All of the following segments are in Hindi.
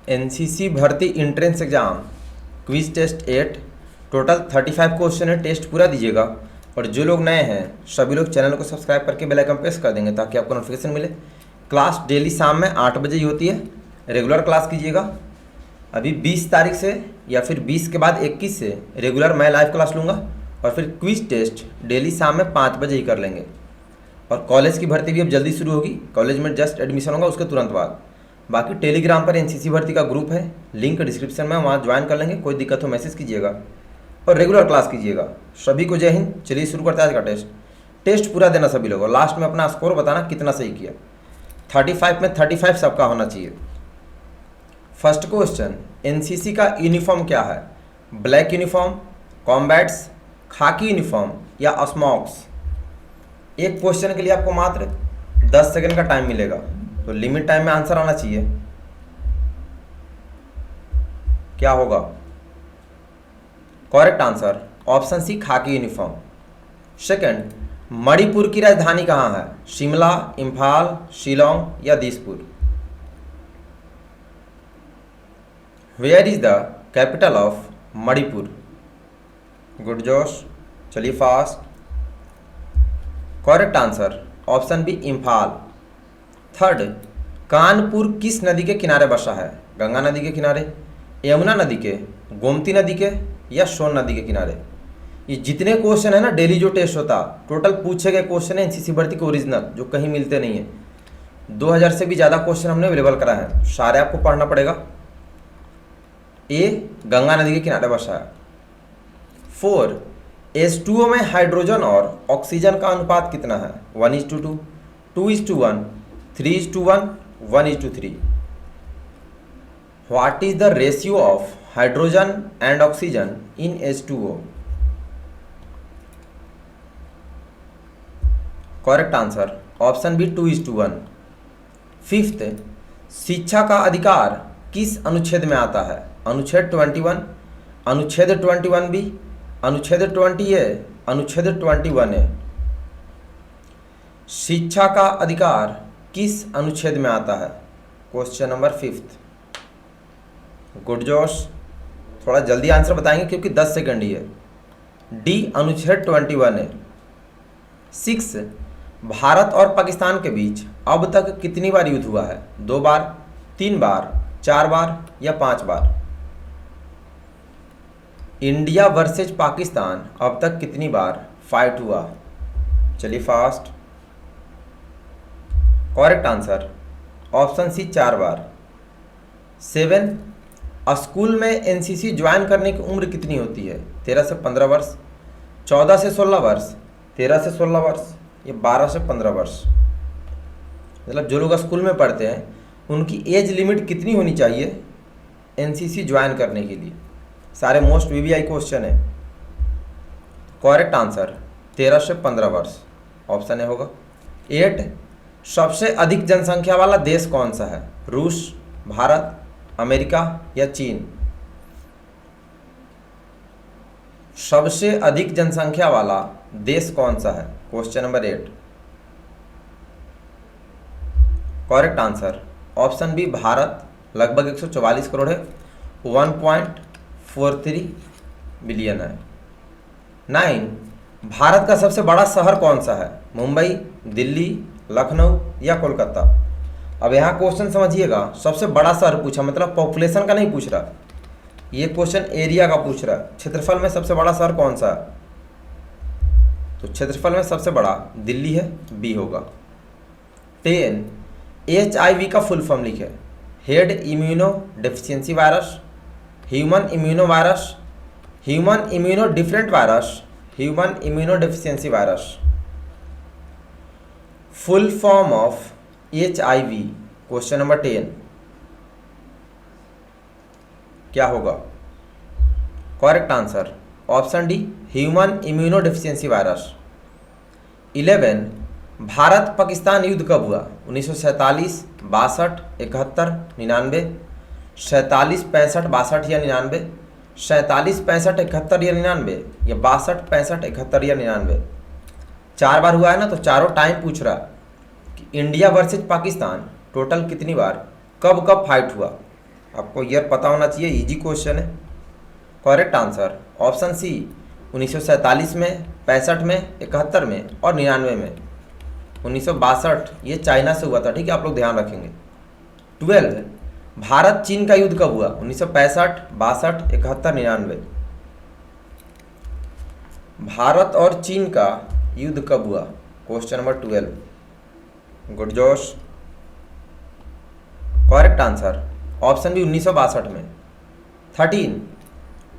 एनसीसी भर्ती entrance exam quiz test 8 total 35 question है। टेस्ट पूरा दीजिएगा और जो लोग नए हैं सभी लोग चैनल को सब्सक्राइब करके बेल आइकन प्रेस कर देंगे ताकि आपको नोटिफिकेशन मिले। क्लास डेली शाम में 8 बजे ही होती है, रेगुलर क्लास कीजिएगा। अभी 20 तारीख से या फिर 20 के बाद 21 से रेगुलर मैं लाइव क्लास लूँगा और फिर क्विज टेस्ट डेली शाम में 5 बजे ही कर लेंगे। और कॉलेज की भर्ती भी अब जल्दी शुरू होगी, कॉलेज में जस्ट एडमिशन होगा उसके तुरंत बाद। बाकी टेलीग्राम पर एनसीसी भर्ती का ग्रुप है, लिंक डिस्क्रिप्शन में, वहाँ ज्वाइन कर लेंगे। कोई दिक्कत हो मैसेज कीजिएगा और रेगुलर क्लास कीजिएगा। सभी को जय हिंद। चलिए शुरू करते हैं आज का टेस्ट। टेस्ट पूरा देना सभी लोगों, लास्ट में अपना स्कोर बताना कितना सही किया। 35 में 35 सबका होना चाहिए। फर्स्ट क्वेश्चन, एनसीसी का यूनिफॉर्म क्या है? ब्लैक यूनिफॉर्म, कॉम्बैट्स, खाकी यूनिफॉर्म या स्मॉक्स? एक क्वेश्चन के लिए आपको मात्र 10 सेकंड का टाइम मिलेगा, तो लिमिट टाइम में आंसर आना चाहिए। क्या होगा करेक्ट आंसर? ऑप्शन सी, खाकी यूनिफॉर्म। सेकंड, मणिपुर की राजधानी कहाँ है? शिमला, इम्फाल, शिलोंग या Dispur? Where is the capital of Manipur? Good जोश, चलिए fast. Correct answer option B, Imphal. Third, Kanpur किस नदी के किनारे बसा है? गंगा नदी के किनारे, यमुना नदी के, गोमती नदी के या सोन नदी के किनारे? ये जितने क्वेश्चन है ना डेली जो टेस्ट होता, टोटल पूछे गए क्वेश्चन है एनसीसी भर्ती के ओरिजिनल, जो कहीं मिलते नहीं है। 2000 से भी ज़्यादा क्वेश्चन हमने अवेलेबल करा है, सारे आपको पढ़ना पड़ेगा। ए, गंगा नदी के किनारे बसा है। 4, H2O में हाइड्रोजन और ऑक्सीजन का अनुपात कितना है? 1:2, 2:1, 3:1, 1:3? What is the ratio of hydrogen and oxygen in H2O? Correct answer option B, 2:1। Fifth, शिक्षा का अधिकार किस अनुच्छेद में आता है? अनुच्छेद 21, अनुच्छेद 21B, अनुच्छेद 20A, अनुच्छेद 21A? शिक्षा का अधिकार किस अनुच्छेद में आता है? Question number 5। गुड जोश, थोड़ा जल्दी आंसर बताएंगे क्योंकि 10 सेकंड ही है। डी, अनुच्छेद 21A। 6, भारत और पाकिस्तान के बीच अब तक कितनी बार युद्ध हुआ है? 2 बार, 3 बार, 4 बार या 5 बार? इंडिया वर्सेज पाकिस्तान अब तक कितनी बार फाइट हुआ? चलिए fast. Correct answer option C, 4 बार। 7, स्कूल में एनसीसी ज्वाइन करने की उम्र कितनी होती है? 13 से 15 वर्ष, 14 से 16 वर्ष, 13 से 16 वर्ष या 12 से 15 वर्ष? मतलब जो लोग स्कूल में पढ़ते हैं उनकी एज लिमिट कितनी होनी चाहिए एनसीसी ज्वाइन करने के लिए? सारे मोस्ट वीवीआई क्वेश्चन है। करेक्ट आंसर 13 से 15 वर्ष, ऑप्शन ए होगा। 8, सबसे अधिक जनसंख्या वाला देश कौन सा है? रूस, भारत, अमेरिका या चीन? सबसे अधिक जनसंख्या वाला देश कौन सा है? Question number 8। Correct answer option B, Bharat, लगभग 144 करोड़ है, 1.43 बिलियन है। 9, भारत का सबसे बड़ा शहर कौन सा है? मुंबई, दिल्ली, लखनऊ या कोलकाता? अब यहाँ क्वेश्चन समझिएगा, सबसे बड़ा शहर पूछा, मतलब पॉपुलेशन का नहीं पूछ रहा, ये क्वेश्चन एरिया का पूछ रहा है। क्षेत्रफल में सबसे बड़ा शहर कौन सा है? तो क्षेत्रफल में सबसे बड़ा दिल्ली है, बी होगा। 10, HIV का फुल फॉर्म लिखे। Head immuno deficiency virus, human immuno virus, human immuno different virus, human immuno deficiency virus? Full form of HIV, question number 10 क्या होगा? Correct answer option D, human immuno deficiency virus. 11, Bharat Pakistan युद्ध कब हुआ? 1947, 62, 71, 99? 47, 65, 62 या 99? 47, 65, 71 या 99 या 62, 65, 71 या 99? 4 बार हुआ है ना, तो चारों टाइम पूछ रहा कि इंडिया वर्सेज पाकिस्तान टोटल कितनी बार, कब कब फाइट हुआ? आपको ईयर पता होना चाहिए, इजी क्वेश्चन है। करेक्ट आंसर ऑप्शन सी 1947 में, 65 में, 71 में और 99 में। 1962 ये चाइना से हुआ था, ठीक है, आप लोग ध्यान रखेंगे। 12 भारत चीन का युद्ध कब हुआ? 1965, 62, 71, 99। भारत और चीन का युद्ध कब हुआ? Question number 12। गुड जोश। करेक्ट आंसर ऑप्शन बी 1962 में। 13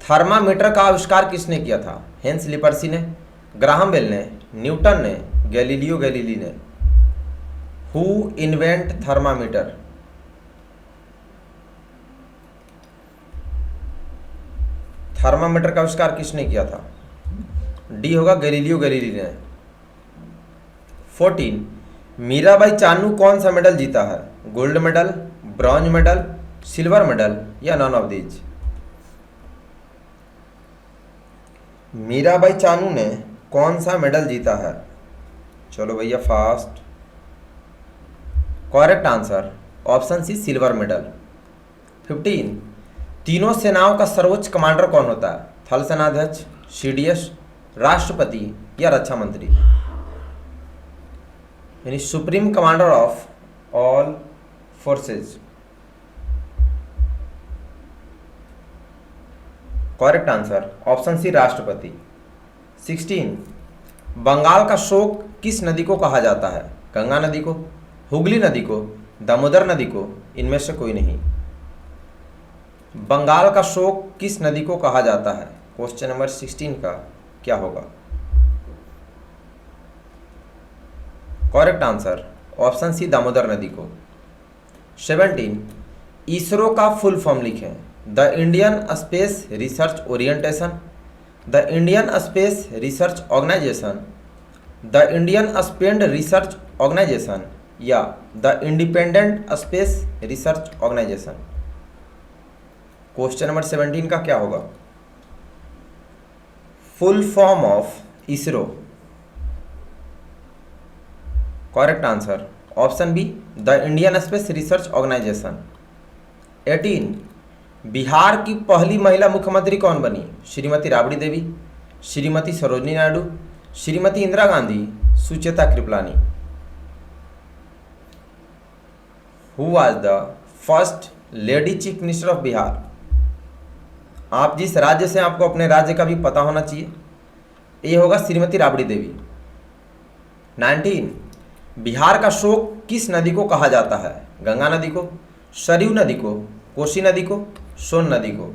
थर्मामीटर का आविष्कार किसने किया था? हेंस लिपर्सी ने, ग्राहम बेल ने, न्यूटन ने, गैलीलियो गैलीली ने। Who invent thermometer? थर्मामीटर का आविष्कार किसने किया था? डी होगा गैलीलियो गैलीली ने। 14 मीराबाई चानू कौन सा मेडल जीता है? Gold medal, bronze medal, silver medal या none of these? Mirabai Chanu ने कौन सा मेडल जीता है? चलो भैया fast. Correct answer option C silver medal. 15 तीनों सेनाओं का सर्वोच्च कमांडर कौन होता है? थल सेनाध्यक्ष, सीडीएस, राष्ट्रपति या रक्षा मंत्री? यानी supreme commander of all forces. Correct answer option C राष्ट्रपति। 16 बंगाल का शोक किस नदी को कहा जाता है? गंगा नदी को, हुगली नदी को, दामोदर नदी को, इनमें से कोई नहीं। बंगाल का शोक किस नदी को कहा जाता है? क्वेश्चन नंबर 16 का क्या होगा? Correct answer option C Damodar नदी को। 17 इसरो का फुल फॉर्म लिखें। The Indian Space Research Orientation, the Indian Space Research Organisation, the Indian Space Research Organisation या the Independent Space Research Organisation. Question number 17 का क्या होगा? Full form of ISRO. Correct answer option B the Indian Space Research Organisation. 18 Bihar की पहली महिला मुख्यमंत्री कौन बनी? Shrimati Rabri Devi, Shrimati Sarojini Naidu, Shrimati Indira Gandhi, Sucheta Kripalani. Who was the first lady chief minister of Bihar? आप जिस राज्य से, आपको अपने राज्य का भी पता होना चाहिए। ये होगा श्रीमती राबड़ी देवी। 19 बिहार का शोक किस नदी को कहा जाता है? गंगा नदी को, सरयू नदी को, कोसी नदी को, सोन नदी को।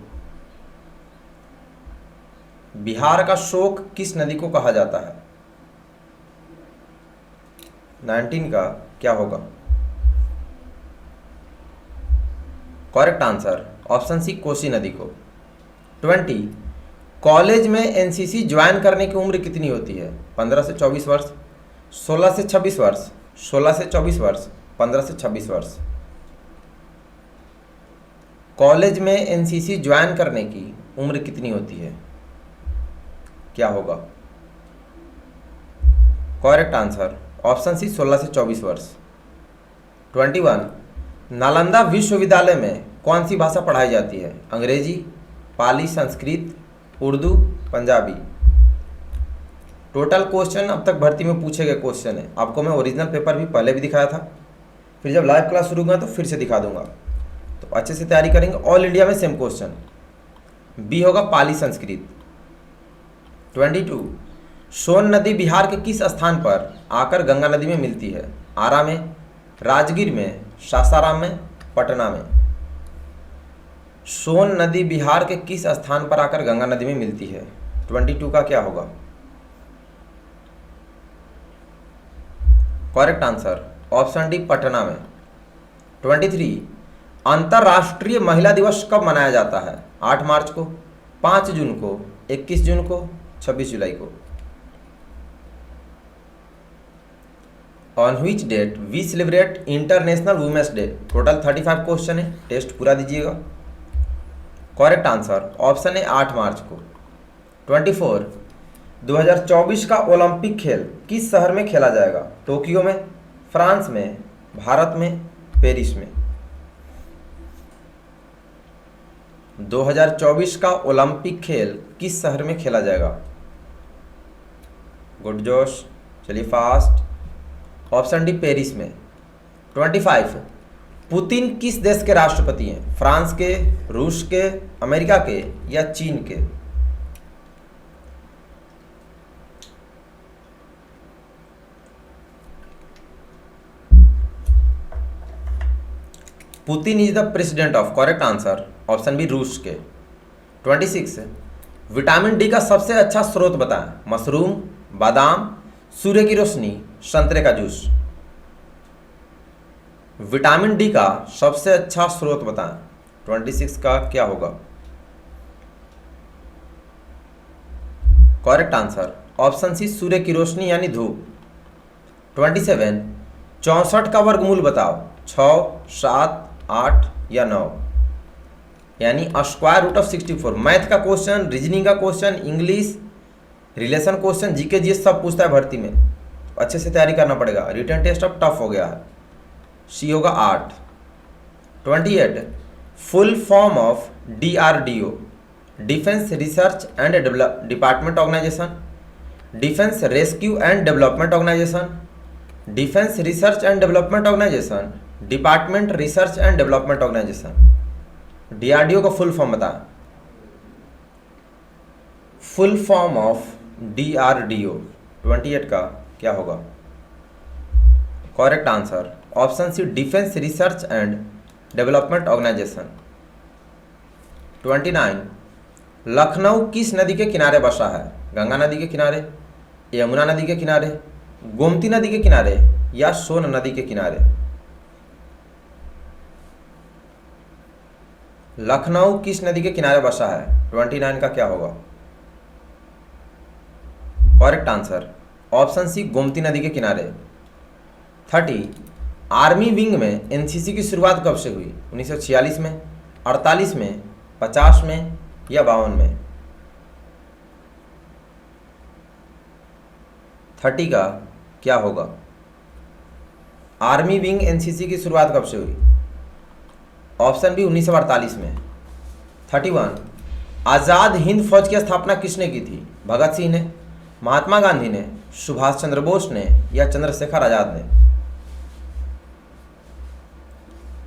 बिहार का शोक किस नदी को कहा जाता है? 19 का क्या होगा? Correct answer option C Kosi नदी को। 20 कॉलेज में एनसीसी ज्वाइन करने की उम्र कितनी होती है? 15 से 24 वर्ष, 16 से 26 वर्ष, 16 से 24 वर्ष, 15 से 26 वर्ष। कॉलेज में एनसीसी ज्वाइन करने की उम्र कितनी होती है? क्या होगा? करेक्ट आंसर ऑप्शन सी 16 से 24 वर्ष। 21 नालंदा विश्वविद्यालय में कौन सी भाषा पढ़ाई जाती है? अंग्रेजी, पाली, संस्कृत, उर्दू, पंजाबी। टोटल क्वेश्चन अब तक भर्ती में पूछे गए क्वेश्चन है। आपको मैं ओरिजिनल पेपर भी पहले भी दिखाया था, फिर जब लाइव क्लास शुरू हुआ तो फिर से दिखा दूंगा, तो अच्छे से तैयारी करेंगे। ऑल इंडिया में सेम क्वेश्चन। बी होगा पाली संस्कृत। 22 सोन नदी बिहार के किस स्थान पर आकर गंगा नदी में मिलती है? आरा में, राजगीर में, सासाराम में, पटना में। सोन नदी बिहार के किस स्थान पर आकर गंगा नदी में मिलती है? 22 का क्या होगा? Correct answer option D Patna में। 23 अंतर्राष्ट्रीय महिला दिवस कब मनाया जाता है? 8 मार्च को, 5 जून को, 21 जून को, 26 जुलाई को। On which date we celebrate international women's day? Total 35 question है, टेस्ट पूरा दीजिएगा। करेक्ट आंसर ऑप्शन है 8 मार्च को। 24 2024 का ओलंपिक खेल किस शहर में खेला जाएगा? टोक्यो में, फ्रांस में, भारत में, पेरिस में। 2024 का ओलंपिक खेल किस शहर में खेला जाएगा? गुड जोश, चलिए फास्ट। ऑप्शन डी पेरिस में। 25 पुतिन किस देश के राष्ट्रपति हैं? फ्रांस के, रूस के, अमेरिका के या चीन के? Putin is the president of, correct answer option B रूस के। 26 विटामिन डी का सबसे अच्छा स्रोत बताएं? मशरूम, बादाम, सूर्य की रोशनी, संतरे का जूस। विटामिन डी का सबसे अच्छा स्रोत बताएं? 26 का क्या होगा? करेक्ट आंसर ऑप्शन सी सूर्य की रोशनी यानी धूप। 27 64 का वर्गमूल बताओ? 6, 7, 8 या 9, यानी स्क्वायर रूट ऑफ 64। मैथ का क्वेश्चन, रीजनिंग का question, English, relation question, GK GS सब पूछता है भर्ती में, अच्छे से तैयारी करना पड़ेगा। रिटन टेस्ट अब टफ हो गया है। सी होगा 8। 28 full form of DRDO, defence research and department organisation, defence rescue and development organisation, defence research and development organisation, department research and development organisation. DRDO का फुल फॉर्म बता। फुल फॉर्म ऑफ DRDO 28 का क्या होगा? Correct answer option C defence research and development organisation. 29 Lucknow किस नदी के किनारे बसा है? गंगा नदी के किनारे, यमुना नदी के किनारे, गोमती नदी के किनारे या सोन नदी के किनारे? लखनऊ किस नदी के किनारे बसा है? 29 का क्या होगा? Correct answer option C Gomti नदी के किनारे। 30 आर्मी विंग में एनसीसी की शुरुआत कब से हुई? 1946 में, 48 में, 50 में या 52 में? 30 का क्या होगा? आर्मी विंग एनसीसी की शुरुआत कब से हुई? ऑप्शन बी 1948 में। 31 आज़ाद हिंद फौज की स्थापना किसने की थी? भगत सिंह ने, महात्मा गांधी ने, सुभाष चंद्र बोस ने या चंद्रशेखर आजाद ने?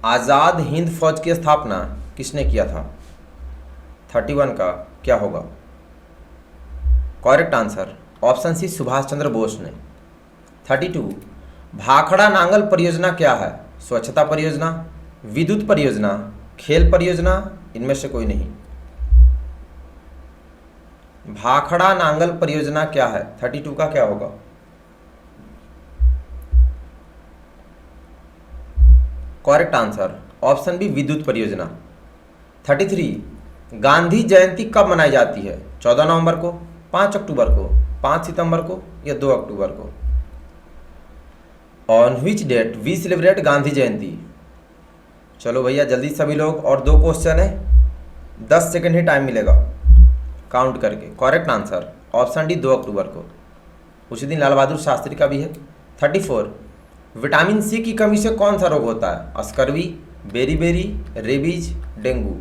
आज़ाद हिंद फौज की स्थापना किसने किया था? 31 का क्या होगा? Correct answer option C Subhash Chandra Bose ने। 32 भाखड़ा नांगल परियोजना क्या है? स्वच्छता परियोजना, विद्युत परियोजना, खेल परियोजना, इनमें से कोई नहीं। भाखड़ा नांगल परियोजना क्या है? 32 का क्या होगा? करेक्ट आंसर ऑप्शन बी विद्युत परियोजना। 33 गांधी जयंती कब मनाई जाती है? 14 नवंबर को, 5 अक्टूबर को, 5 सितंबर को या 2 अक्टूबर को? On which date we celebrate Gandhi Jayanti? चलो भैया जल्दी सभी लोग, और 2 क्वेश्चन है, 10 सेकंड ही टाइम मिलेगा काउंट करके। करेक्ट आंसर ऑप्शन डी 2 अक्टूबर को, उसी दिन लाल बहादुर शास्त्री का भी है। 34 विटामिन सी की कमी से कौन सा रोग होता है? Scurvy, beriberi, rabies, dengue?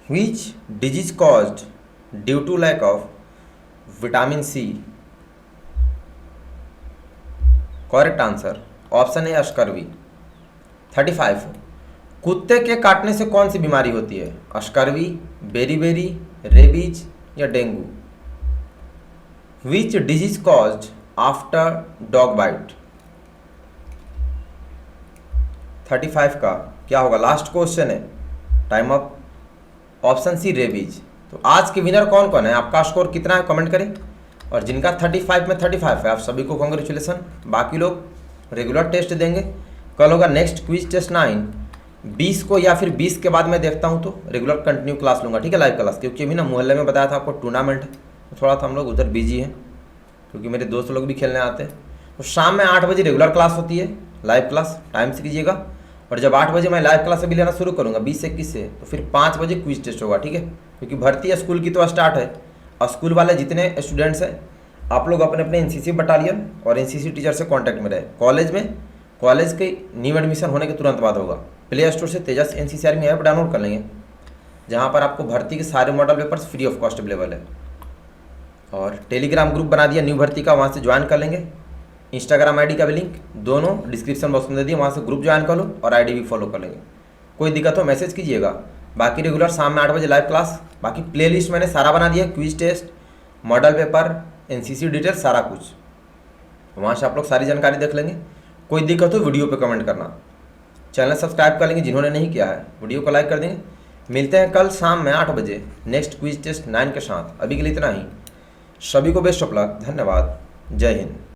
Which disease caused due to lack of vitamin C? Correct answer option A scurvy. 35 कुत्ते के काटने से कौन सी बीमारी होती है? स्कर्वी, बेरीबेरी, रेबीज या dengue? Which disease caused after dog bite? 35 का क्या होगा? लास्ट क्वेश्चन है, time up. Option C rabies. तो आज के विनर कौन कौन है? आपका स्कोर कितना है कमेंट करें, और जिनका 35 में 35 है आप सभी को कॉन्ग्रेचुलेसन। बाकी लोग रेगुलर टेस्ट देंगे। कल होगा नेक्स्ट क्विज टेस्ट 9 20 को, या फिर 20 के बाद मैं देखता हूँ तो रेगुलर कंटिन्यू क्लास लूँगा, ठीक है, लाइव क्लास। क्योंकि अभी ना मोहल्ले में बताया था आपको टूर्नामेंट है, तो थोड़ा सा हम लोग उधर बिजी हैं, क्योंकि मेरे दोस्त लोग भी खेलने आते हैं। तो शाम में 8 बजे रेगुलर क्लास होती है, लाइव क्लास टाइम से कीजिएगा। और जब 8 बजे मैं लाइव क्लास अभी लेना शुरू करूँगा 20 से 21 से, तो फिर 5 बजे क्विज टेस्ट होगा, ठीक है। क्योंकि भर्ती स्कूल की तो स्टार्ट है, और स्कूल वाले जितने स्टूडेंट्स हैं आप लोग अपने अपने एनसीसी बटालियन और एनसीसी टीचर से कांटेक्ट में रहे। कॉलेज के न्यू एडमिशन होने के तुरंत बाद होगा, प्ले स्टोर से तेजस NCC आर्मी ऐप डाउनलोड कर लेंगे, जहाँ पर आपको भर्ती के सारे model papers free of cost available है। और टेलीग्राम ग्रुप बना दिया न्यू भर्ती का, वहाँ से ज्वाइन कर लेंगे। इंस्टाग्राम ID का भी लिंक दोनों डिस्क्रिप्शन बॉक्स में दे दिए, वहाँ से ग्रुप ज्वाइन कर लो और ID भी फॉलो कर लेंगे। कोई दिक्कत हो मैसेज कीजिएगा। बाकी रेगुलर शाम में 8 बजे लाइव क्लास। बाकी प्लेलिस्ट मैंने सारा बना दिया, quiz test, model paper, NCC detail, सारा कुछ। वहाँ से आप लोग सारी जानकारी देख लेंगे। कोई दिक्कत हो वीडियो पे कमेंट करना। चैनल सब्सक्राइब कर लेंगे जिन्होंने नहीं किया है, वीडियो को लाइक कर देंगे। मिलते हैं कल शाम में 8 बजे नेक्स्ट क्विज टेस्ट 9 के साथ। अभी के लिए इतना ही। सभी को बेस्ट ऑफ लक। धन्यवाद। जय हिंद।